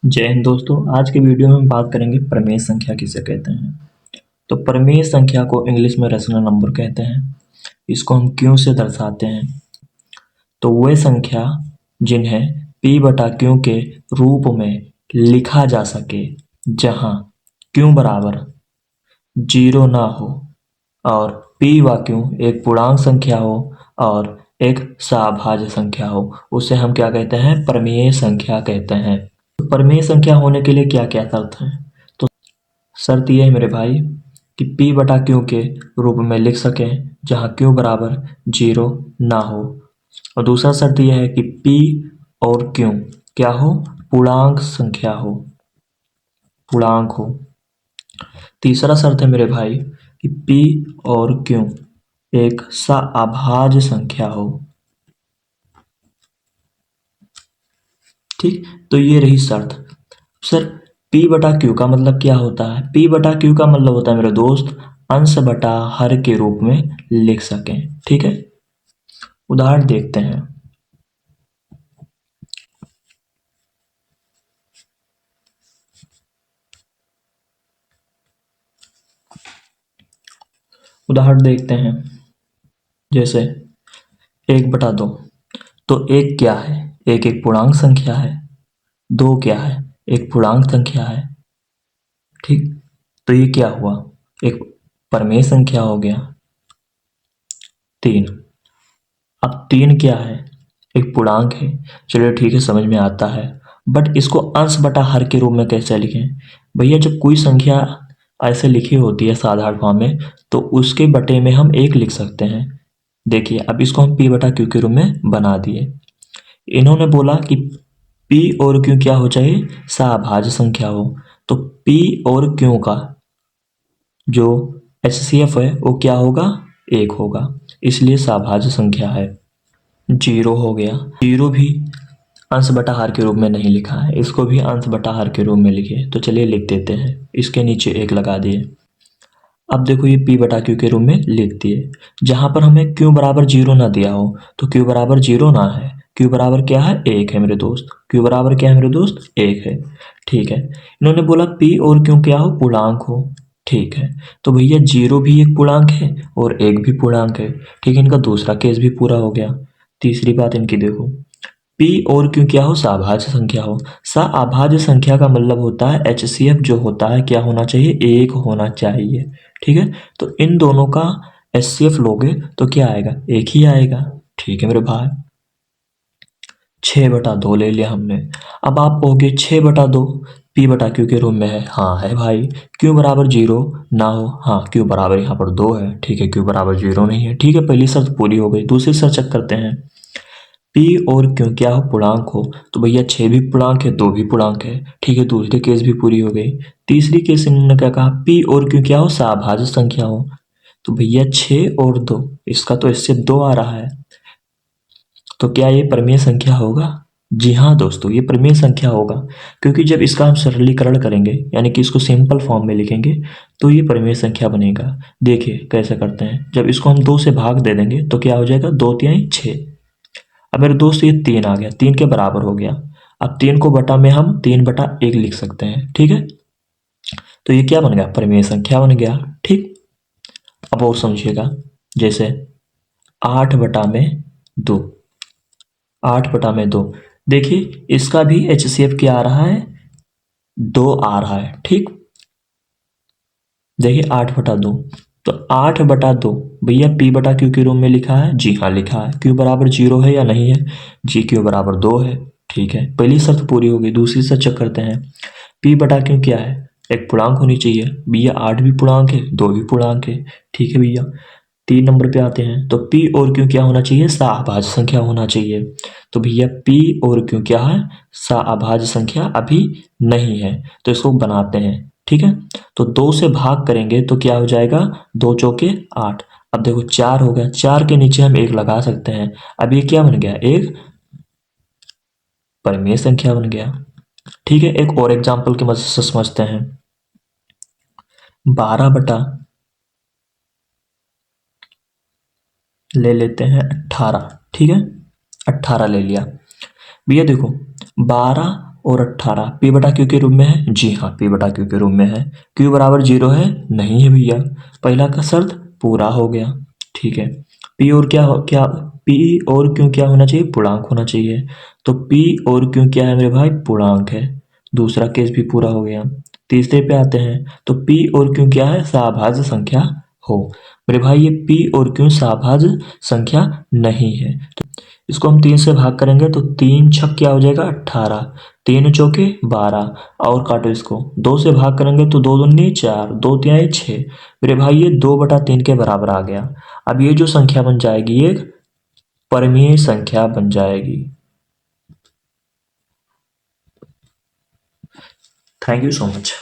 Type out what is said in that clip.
जय हिंद दोस्तों। आज के वीडियो में हम बात करेंगे प्रमेय संख्या किसे कहते हैं। तो प्रमेय संख्या को इंग्लिश में रेशनल नंबर कहते हैं। इसको हम क्यों से दर्शाते हैं। तो वे संख्या जिन्हें p बटा क्यू के रूप में लिखा जा सके जहां क्यू बराबर 0 ना हो और p व क्यू एक पूर्णांक संख्या हो और एक सहाभाज्य संख्या हो, उसे हम क्या कहते हैं, प्रमेय संख्या कहते हैं। तो प्रमेय संख्या होने के लिए क्या क्या शर्त है। तो शर्त यह है मेरे भाई कि p बटा क्यू के रूप में लिख सकें जहां क्यू बराबर 0 ना हो। और दूसरा शर्त यह है कि p और क्यू क्या हो, पूर्णांक संख्या हो, पूर्णांक हो। तीसरा शर्त है मेरे भाई कि p और q एक सअभाज्य संख्या हो। ठीक, तो ये रही शर्त। सर p बटा क्यू का मतलब क्या होता है। p बटा क्यू का मतलब होता है मेरे दोस्त अंश बटा हर के रूप में लिख सकें। ठीक है, उदाहरण देखते हैं। उदाहरण देखते हैं जैसे 1/2। तो एक क्या है, एक एक पूर्णांक संख्या है। दो क्या है, एक पूर्णांक संख्या है। ठीक, तो ये क्या हुआ, एक प्रमेय संख्या हो गया। 3, अब 3 क्या है, एक पूर्णांक है। चलिए ठीक है, समझ में आता है। बट इसको अंश बटा हर के रूप में कैसे लिखें। भैया जब कोई संख्या ऐसे लिखी होती है साधारण फॉर्म में, तो उसके बटे में हम 1 लिख सकते हैं। देखिए अब इसको हम p बटा क्यू के रूप में बना दिए। इन्होंने बोला कि p और q क्या हो चाहिए, सअभाज्य संख्या हो। तो p और q का जो HCF है वो क्या होगा, 1 होगा, इसलिए सअभाज्य संख्या है। 0 हो गया, 0 भी अंश बटा हर के रूप में नहीं लिखा है, इसको भी अंश बटा हर के रूप में लिखे। तो चलिए लिख देते हैं, इसके नीचे 1 लगा दिए। अब देखो ये p बटा क्यू के रूप में लिख दिए। जहां पर हमें q बराबर 0 ना दिया हो, तो q बराबर 0 ना है, q बराबर क्या है, 1 है मेरे दोस्त। q बराबर क्या है मेरे दोस्त, 1 है। ठीक है, इन्होंने बोला p और q क्या हो, पूर्णांक हो। ठीक है, तो भैया 0 भी एक पूर्णांक है और 1 भी पूर्णांक है। ठीक है, इनका दूसरा केस भी पूरा हो गया। तीसरी बात इनकी देखो, p और q क्या हो, सअभाज्य संख्या हो। सअभाज्य संख्या का मतलब होता है HCF जो होता है क्या होना चाहिए, 1 होना चाहिए। ठीक है, तो इन दोनों का HCF लोगे तो क्या आएगा, 1 ही आएगा। ठीक है मेरे भाई, 6/2 ले लिया हमने। अब आप कहोगे 6/2 p बटा क्यू के रूप में है। हाँ है भाई, क्यू बराबर 0 ना हो। हाँ, क्यू बराबर यहाँ पर 2 है। ठीक है, क्यू बराबर 0 नहीं है। ठीक है, पहली शर्त पूरी हो गई। दूसरी शर्त चेक करते हैं, p और q क्या हो, पूर्णांक हो। तो भैया 6 भी पूर्णांक है, 2 भी पूर्णांक है। ठीक है, दूसरी केस भी पूरी हो गई। तीसरी केस इन्होंने क्या कहा, p और q क्या हो, सअभाज्य संख्या हो। तो भैया 6 और 2, इसका तो इससे 2 आ रहा है, तो क्या ये प्रमेय संख्या होगा। जी हाँ दोस्तों, ये प्रमेय संख्या होगा, क्योंकि जब इसका हम सरलीकरण करेंगे यानी कि इसको सिंपल फॉर्म में लिखेंगे तो ये प्रमेय संख्या बनेगा। देखिए कैसे करते हैं, जब इसको हम 2 से भाग दे देंगे तो क्या हो जाएगा, 2 तिहाई 6। अब मेरे दोस्त ये 3 आ गया, 3 के बराबर हो गया। अब 3 को बटा में हम 3/1 लिख सकते हैं। ठीक है, तो ये क्या बन गया, प्रमेय संख्या बन गया। ठीक, अब और समझिएगा, जैसे 8/2, 8/2। देखिए इसका भी HCF क्या आ रहा है, 2 आ रहा है। ठीक, देखिए 8/2, तो 8/2 भैया p बटा क्यू के रूप में लिखा है। जी हाँ लिखा है। क्यू बराबर 0 है या नहीं है, जी क्यू बराबर 2 है। ठीक है, पहली शर्त पूरी हो गई। दूसरी शर्त चेक करते हैं, p बटा क्यू क्या है, एक पूर्णांक होनी चाहिए। भैया 8 भी पूर्णांक है, 2 भी पूर्णांक है। ठीक है भैया, 3 नंबर पे आते हैं, तो p और q क्या होना चाहिए, सअभाज्य संख्या होना चाहिए। तो भैया p और q क्या है, सअभाज्य संख्या अभी नहीं है, तो इसको बनाते हैं। ठीक है, तो 2 से भाग करेंगे तो क्या हो जाएगा, 2 चौके 8। अब देखो 4 हो गया, 4 के नीचे हम 1 लगा सकते हैं। अब ये क्या बन गया, एक परिमेय संख्या बन गया। ठीक है, एक और एग्जाम्पल की मदद से समझते हैं। 12 ले लेते हैं 18। ठीक है, 18 ले लिया। भैया देखो 12 और 18 P बटा Q के रूप में है। जी हाँ, P बटा Q के रूप में है। Q बराबर 0 है? नहीं है भैया। पहला का शर्त पूरा हो गया। ठीक है। P और P और Q क्या होना चाहिए? पूर्णांक होना चाहिए। तो P और Q क्या है मेरे भाई? पूर्णांक है। दूसरा केस भी पूरा हो गया। तीसरे पे आते हैं। तो P और Q क्या है? सहाभाज्य संख्या हो। मेरे भाई ये P और Q सहाभाज्य संख्या नहीं है। तो इसको हम 3 से भाग करेंगे तो 3 छक क्या हो जाएगा? 18। 3 चौके 12 और काटो इसको। 2 से भाग करेंगे तो 2 दूनी 4, 2 तिहाई 6। मेरे भाई ये 2/3 के बराबर आ गया। अब ये जो संख्या बन जाएगी एक परिमेय संख्या बन जाएगी। Thank you so much.